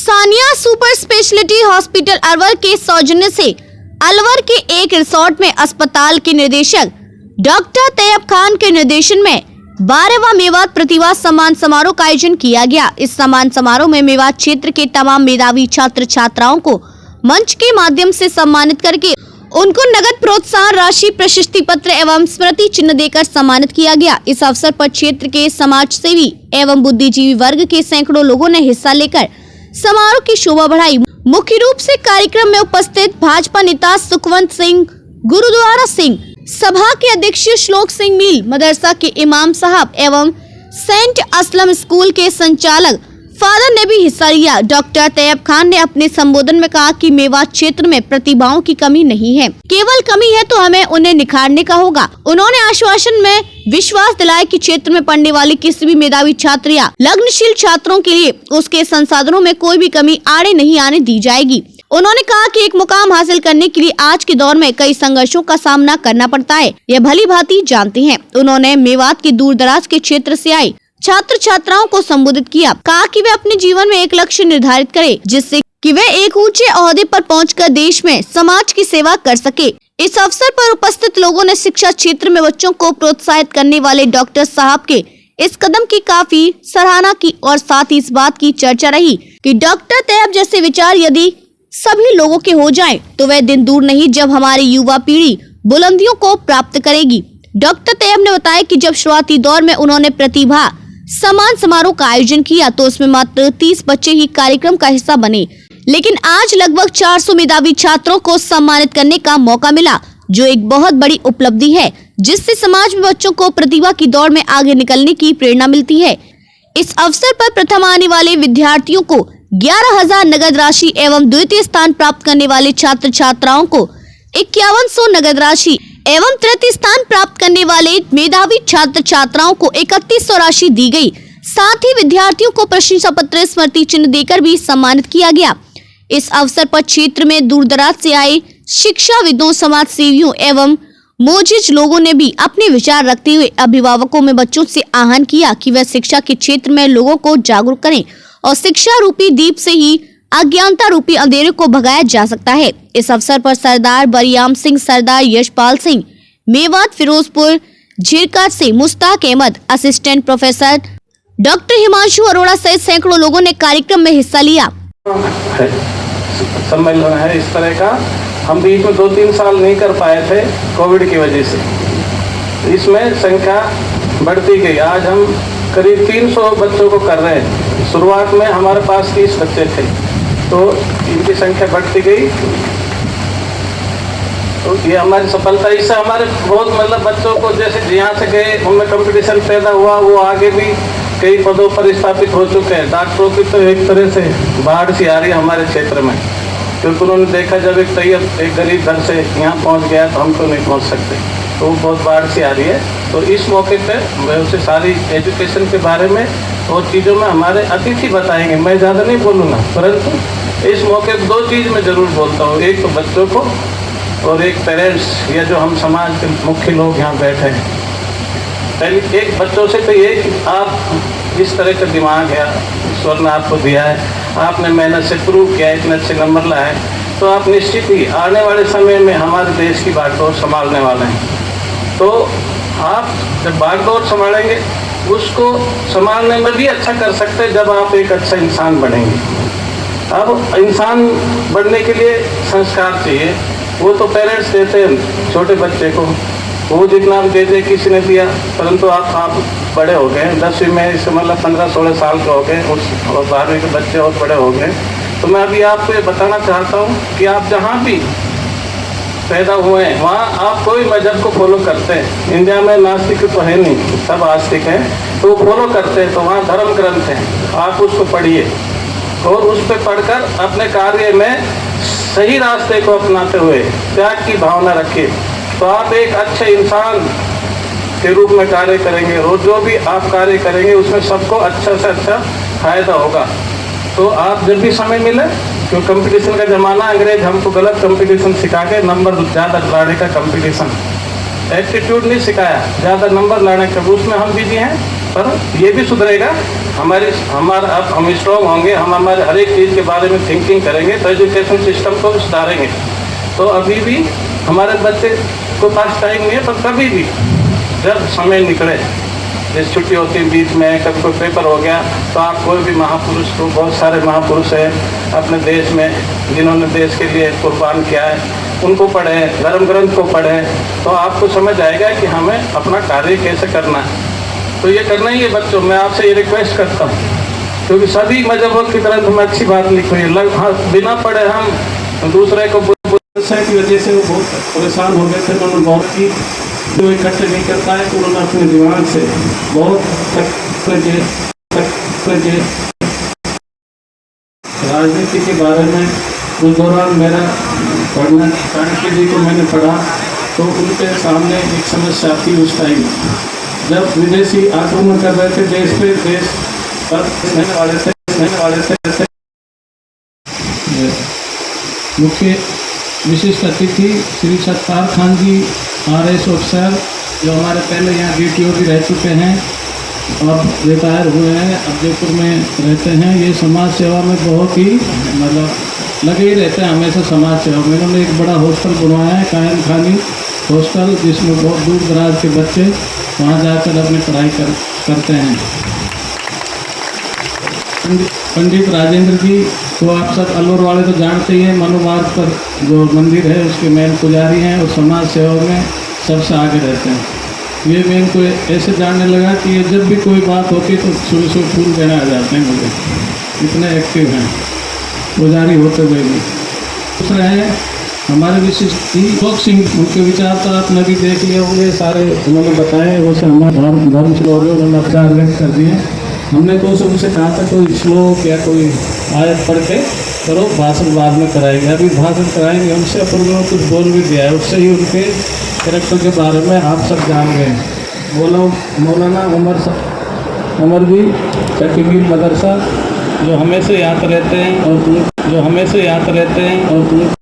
Sania super speciality hospital Alwar के सौजन्य से अलवर के एक रिसोर्ट में अस्पताल के निदेशक डॉक्टर तैयब खान के निर्देशन में 12वां मेवात प्रतिभा सम्मान समारोह का आयोजन किया गया। इस सम्मान समारोह में मेवात क्षेत्र के तमाम मेधावी छात्र छात्राओं को मंच के माध्यम से सम्मानित करके उनको नगद प्रोत्साहन राशि, प्रशस्ति पत्र एवं स्मृति चिन्ह देकर सम्मानित किया गया। इस अवसर पर क्षेत्र के समाज सेवी एवं बुद्धिजीवी वर्ग के सैकड़ों लोगों ने हिस्सा लेकर समारोह की शोभा बढ़ाई। मुख्य रूप से कार्यक्रम में उपस्थित भाजपा नेता सुखवंत सिंह, गुरुद्वारा सिंह, सभा के अध्यक्ष श्लोक सिंह मील, मदरसा के इमाम साहब एवं सेंट असलम स्कूल के संचालक फादर ने भी हिस्सा लिया। डॉक्टर तैयब खान ने अपने संबोधन में कहा कि मेवात क्षेत्र में प्रतिभाओं की कमी नहीं है, केवल कमी है तो हमें उन्हें निखारने का होगा। उन्होंने आश्वासन में विश्वास दिलाया कि क्षेत्र में पढ़ने वाले किसी भी मेधावी छात्र या लग्नशील छात्रों के लिए उसके संसाधनों में कोई भी कमी आड़े नहीं आने दी जाएगी। उन्होंने कहा कि एक मुकाम हासिल करने के लिए आज के दौर में कई संघर्षों का सामना करना पड़ता है, यह भली भांति जानते हैं। उन्होंने मेवात के दूर दराज के क्षेत्र से आए छात्र छात्राओं को संबोधित किया, कहा कि वे अपने जीवन में एक लक्ष्य निर्धारित करें जिससे कि वे एक ऊंचे ओहदे पर पहुंचकर देश में समाज की सेवा कर सके। इस अवसर पर उपस्थित लोगों ने शिक्षा क्षेत्र में बच्चों को प्रोत्साहित करने वाले डॉक्टर साहब के इस कदम की काफी सराहना की और साथ ही इस बात की चर्चा रही कि डॉक्टर तैयब जैसे विचार यदि सभी लोगों के हो जाएं, तो वह दिन दूर नहीं जब हमारी युवा पीढ़ी बुलंदियों को प्राप्त करेगी। डॉक्टर तैयब ने बताया कि जब शुरुआती दौर में उन्होंने प्रतिभा सम्मान समारोह का आयोजन किया तो उसमें मात्र 30 बच्चे ही कार्यक्रम का हिस्सा बने, लेकिन आज लगभग 400 मेधावी छात्रों को सम्मानित करने का मौका मिला, जो एक बहुत बड़ी उपलब्धि है, जिससे समाज में बच्चों को प्रतिभा की दौड़ में आगे निकलने की प्रेरणा मिलती है। इस अवसर पर प्रथम आने वाले विद्यार्थियों को 11,000 नगद राशि एवं द्वितीय स्थान प्राप्त करने वाले छात्र छात्राओं को 5100 नगद राशि एवं तृतीय स्थान प्राप्त करने वाले मेधावी छात्र छात्राओं को 3100 राशि दी गई। साथ ही विद्यार्थियों को प्रशंसा पत्र, स्मृति चिन्ह देकर भी सम्मानित किया गया। इस अवसर पर क्षेत्र में दूर दराज से आए शिक्षाविदों, समाज सेवियों एवं मोजिज लोगों ने भी अपने विचार रखते हुए अभिभावकों में बच्चों से आह्वान किया कि वह शिक्षा के क्षेत्र में लोगों को जागरूक करें और शिक्षा रूपी दीप से ही अज्ञानता रूपी अंधेरे को भगाया जा सकता है। इस अवसर पर सरदार बरियाम सिंह, सरदार यशपाल सिंह, मेवात फिरोजपुर झिरका से Mushtaq Ahmad, assistant professor doctor Himanshu Arora सहित सैकड़ों लोगों ने कार्यक्रम में हिस्सा लिया। सम्मेलन है इस तरह का, हम बीच में 2-3 साल नहीं कर पाए थे कोविड की वजह से। इसमें संख्या बढ़ती गई, आज हम करीब 300 बच्चों को कर रहे हैं। शुरुआत में हमारे पास 30 बच्चे थे, तो इनकी संख्या बढ़ती गई। तो ये हमारी सफलता, इससे हमारे बहुत मतलब बच्चों को जैसे यहाँ से गए उनमें कंपटीशन पैदा हुआ, वो आगे भी कई पदों पर स्थापित हो चुके हैं। डॉक्टरों की तो एक तरह से बाढ़ सी आ रही है हमारे क्षेत्र में, क्योंकि उन्होंने देखा जब एक तैयब एक गरीब घर से यहाँ पहुँच गया तो हम तो नहीं पहुँच सकते, तो वो बहुत बाढ़ सी आ रही है। तो इस मौके पर मैं उसे सारी एजुकेशन के बारे में और चीज़ों में हमारे अतिथि बताएंगे। मैं ज़्यादा नहीं बोलूँगा, परंतु इस मौके पर 2 चीज़ मैं ज़रूर बोलता हूँ, एक तो बच्चों को और एक पेरेंट्स या जो हम समाज के मुख्य लोग यहाँ बैठे हैं। पहले एक बच्चों से तो ये कि आप इस तरह का दिमाग है, ईश्वर ने आपको दिया है, आपने मेहनत से प्रूव किया, इतने अच्छे नंबर लाए, तो आप निश्चित ही आने वाले समय में हमारे देश की बागडोर संभालने वाले हैं। तो आप जब बागडोर संभालेंगे उसको संभालने में भी अच्छा कर सकते हैं जब आप एक अच्छा इंसान बनेंगे। अब इंसान बनने के लिए संस्कार चाहिए, वो तो पेरेंट्स देते हैं छोटे बच्चे को, वो जितना दे दे किसी ने दिया, परंतु आप बड़े हो गए 10वीं में, इससे मतलब 15-16 साल के हो गए, और 12वीं के बच्चे और बड़े हो गए। तो मैं अभी आपको ये बताना चाहता हूँ कि आप जहाँ भी पैदा हुए हैं वहाँ आप कोई मजहब को फॉलो करते हैं। इंडिया में नास्तिक तो है नहीं, सब आस्तिक हैं, तो फॉलो करते हैं, तो वहाँ धर्म ग्रंथ है, आप उसको पढ़िए और उस पर पढ़कर अपने कार्य में सही रास्ते को अपनाते हुए त्याग की भावना रखिए, तो आप एक अच्छे इंसान के रूप में कार्य करेंगे और जो भी आप कार्य करेंगे उसमें सबको अच्छा से अच्छा फायदा होगा। तो आप जब भी समय मिले, क्योंकि कंपटीशन का ज़माना, अंग्रेज हमको गलत कंपटीशन सिखा के नंबर ज़्यादा लाने का कंपटीशन, एप्टीट्यूड नहीं सिखाया, ज़्यादा नंबर लाने का, उसमें हम बिजी हैं। पर ये भी सुधरेगा। हमारा अब हम स्ट्रॉन्ग होंगे, हम हमारे हर एक चीज़ के बारे में थिंकिंग करेंगे तो एजुकेशन सिस्टम को सुधारेंगे। तो अभी भी हमारे बच्चे को पास टाइम नहीं है, पर कभी भी जब समय निकले, जैसे छुट्टियों के बीच में कभी कोई पेपर हो गया, तो आप कोई भी महापुरुष को, बहुत सारे महापुरुष हैं अपने देश में जिन्होंने देश के लिए कुर्बान किया है, उनको पढ़ें, धर्म ग्रंथ को पढ़ें, तो आपको समझ आएगा कि हमें अपना कार्य कैसे करना है। तो ये करना ही है बच्चों, मैं आपसे ये रिक्वेस्ट करता हूँ, क्योंकि सभी मजहबों की ग्रंथ में अच्छी बात लिखी हुई है। हाँ, बिना पढ़े हम दूसरे को की वजह से वो बहुत परेशान हो गए थे। उन्होंने बहुत की जो इकट्ठे नहीं करता है, तो उन्होंने अपने दिमाग से बहुत राजनीति के बारे में उस दौरान मेरा पढ़ना, चाणक्य जी को मैंने पढ़ा, तो उनके सामने एक समस्या थी उस टाइम जब विदेशी आक्रमण कर रहे थे देश पे, देश पर रहने वाले थे। मुख्य विशिष्ट अतिथि श्री सत्तार खान जी, RS ऑफिसर, जो हमारे पहले यहाँ DTO भी रह चुके हैं और रिटायर हुए हैं, अब जयपुर में रहते हैं। ये समाज सेवा में बहुत ही मतलब लगे ही रहते हैं हमेशा समाज सेवा में। इन्होंने एक बड़ा हॉस्टल बनवाया है, कायम खानी हॉस्टल, जिसमें बहुत दूर दराज के बच्चे वहाँ जाकर अपनी पढ़ाई करते हैं। पंडित राजेंद्र जी को आप सब अलवर वाले तो जानते ही हैं, मनोमार्ग पर जो मंदिर है उसके मेन पुजारी हैं और समाज सेवा में सबसे आगे रहते हैं। ये मैं इनको ऐसे जानने लगा कि ये जब भी कोई बात होती है तो सुबह सुबह फूल देने आ जाते हैं, मुझे इतने एक्टिव हैं पुजारी होते हुए भी। दूसरे हैं हमारे विशिष्ट लोक सिंह, उनके विचार तो आपने भी देख लिया होंगे, सारे उन्होंने बताए, वैसे हमारे धर्म श्लोक उन्होंने विचार व्यक्त कर दिए। हमने तो उनसे कहा था कोई श्लोक या कोई आयत पढ़ के करो, भाषण बाद में कराएंगे। अभी भाषण कराएंगे उनसे, अपन ने कुछ बोल भी दिया है, उससे ही उनके कैरेक्टर के बारे में आप सब जान गए। मौलाना उमर जी चकीमीर मदरसा, जो हमेशा याद रहते हैं और